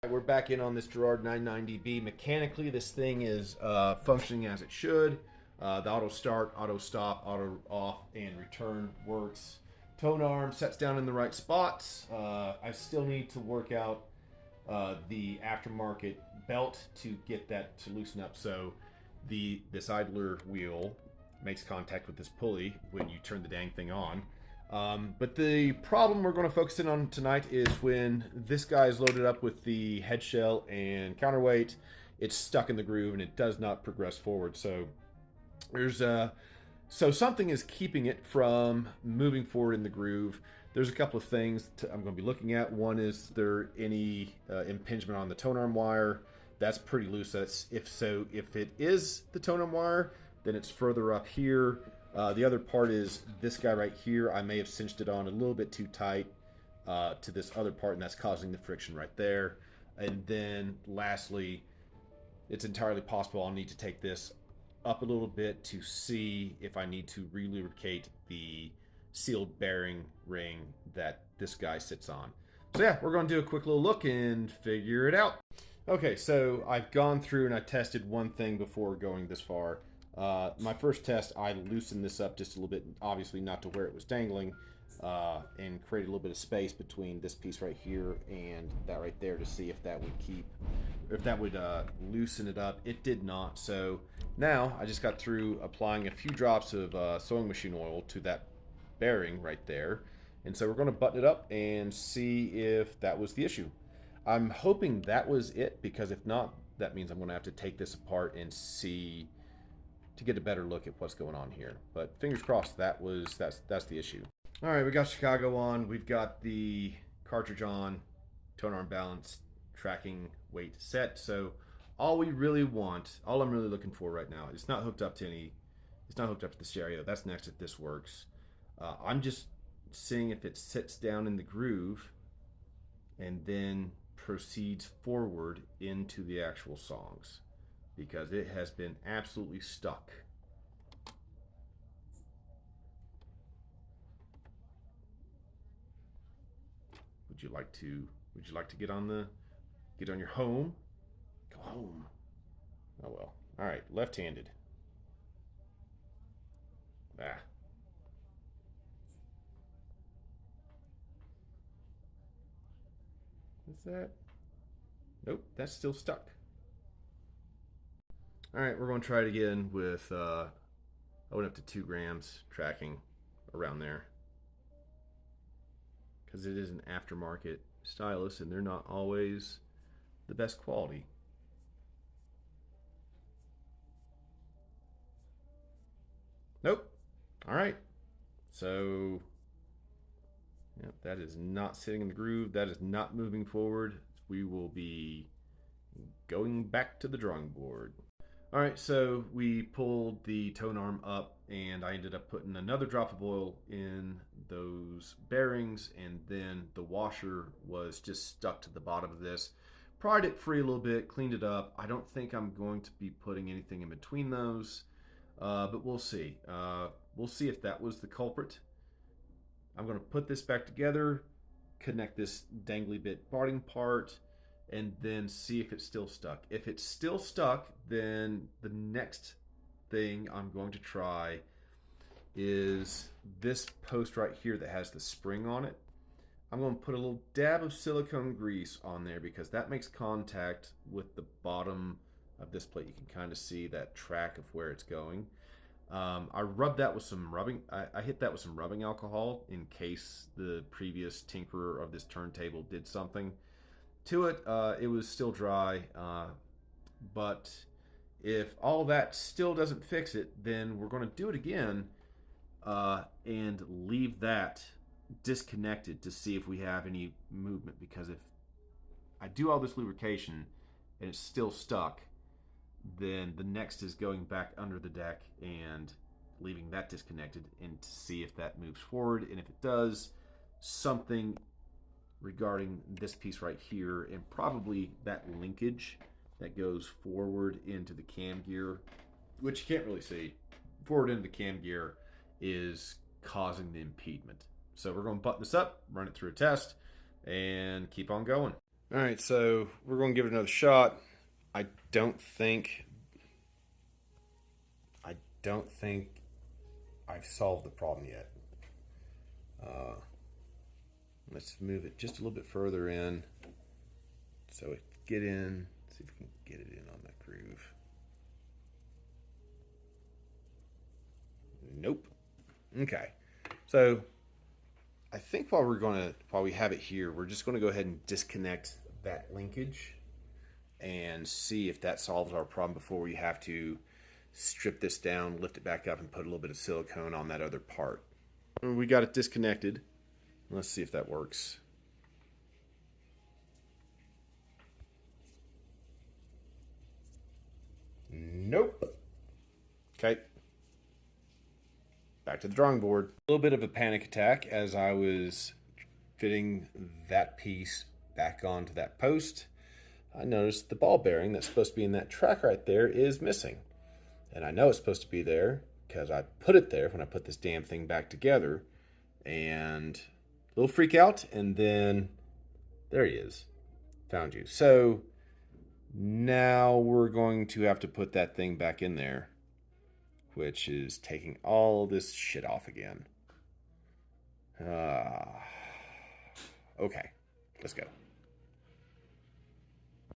We're back in on this Garrard 990B. Mechanically, this thing is functioning as it should. The auto start, auto stop, auto off, and return works. Tone arm sets down in the right spots. I still need to work out the aftermarket belt to get that to loosen up, so this idler wheel makes contact with this pulley when you turn the dang thing on. But the problem we're going to focus in on tonight is when this guy is loaded up with the head shell and counterweight, it's stuck in the groove and it does not progress forward. So something is keeping it from moving forward in the groove. There's a couple of things I'm going to be looking at. One is there any impingement on the tone arm wire? That's pretty loose. If it is the tone arm wire, then it's further up here. The other part is this guy right here. I may have cinched it on a little bit too tight to this other part, and that's causing the friction right there. And then lastly, it's entirely possible I'll need to take this up a little bit to see if I need to re-lubricate the sealed bearing ring that this guy sits on. So yeah, we're going to do a quick little look and figure it out. Okay, so I've gone through and I tested one thing before going this far. My first test, I loosened this up just a little bit, obviously not to where it was dangling, and created a little bit of space between this piece right here and that right there to see if that would loosen it up. It did not. So now I just got through applying a few drops of sewing machine oil to that bearing right there, and so we're going to button it up and see if that was the issue. I'm hoping that was it, because if not, that means I'm going to have to take this apart and see to get a better look at what's going on here. But fingers crossed that's the issue. All right, we got Chicago on. We've got the cartridge on, tone arm balance, tracking weight set. So all I'm really looking for right now, it's not hooked up to the stereo. That's next if this works. I'm just seeing if it sits down in the groove and then proceeds forward into the actual songs, because it has been absolutely stuck. Would you like to get on your home? Go home. Oh well. All right, left-handed. What's that? Nope, that's still stuck. All right, we're going to try it again with, I went up to 2 grams tracking around there, because it is an aftermarket stylus and they're not always the best quality. Nope. All right. So, yeah, that is not sitting in the groove. That is not moving forward. We will be going back to the drawing board. All right, so we pulled the tone arm up and I ended up putting another drop of oil in those bearings, and then the washer was just stuck to the bottom of this. Pried it free a little bit, cleaned it up. I don't think I'm going to be putting anything in between those, but we'll see. We'll see if that was the culprit. I'm going to put this back together, connect this dangly bit barding part, and then see if it's still stuck. If it's still stuck, then the next thing I'm going to try is this post right here that has the spring on it. I'm going to put a little dab of silicone grease on there, because that makes contact with the bottom of this plate. You can kind of see that track of where it's going. I rubbed that with some rubbing. I hit that with some rubbing alcohol in case the previous tinkerer of this turntable did something to it. It was still dry, but if all that still doesn't fix it, then we're going to do it again and leave that disconnected to see if we have any movement, because if I do all this lubrication and it's still stuck, then the next is going back under the deck and leaving that disconnected and to see if that moves forward. And if it does, something regarding this piece right here and probably that linkage that goes forward into the cam gear, which you can't really see, forward into the cam gear, is causing the impediment. So we're going to button this up, run it through a test, and keep on going. All right, so we're going to give it another shot. I don't think I don't think I've solved the problem yet. Uh, let's move it just a little bit further in. So it get in. See if we can get it in on that groove. Nope. Okay. So I think while we have it here, we're just gonna go ahead and disconnect that linkage and see if that solves our problem before we have to strip this down, lift it back up, and put a little bit of silicone on that other part. We got it disconnected. Let's see if that works. Nope. Okay. Back to the drawing board. A little bit of a panic attack as I was fitting that piece back onto that post. I noticed the ball bearing that's supposed to be in that track right there is missing. And I know it's supposed to be there because I put it there when I put this damn thing back together. And a little freak out, and then there he is. Found you. So now we're going to have to put that thing back in there, which is taking all this shit off again. Okay, let's go.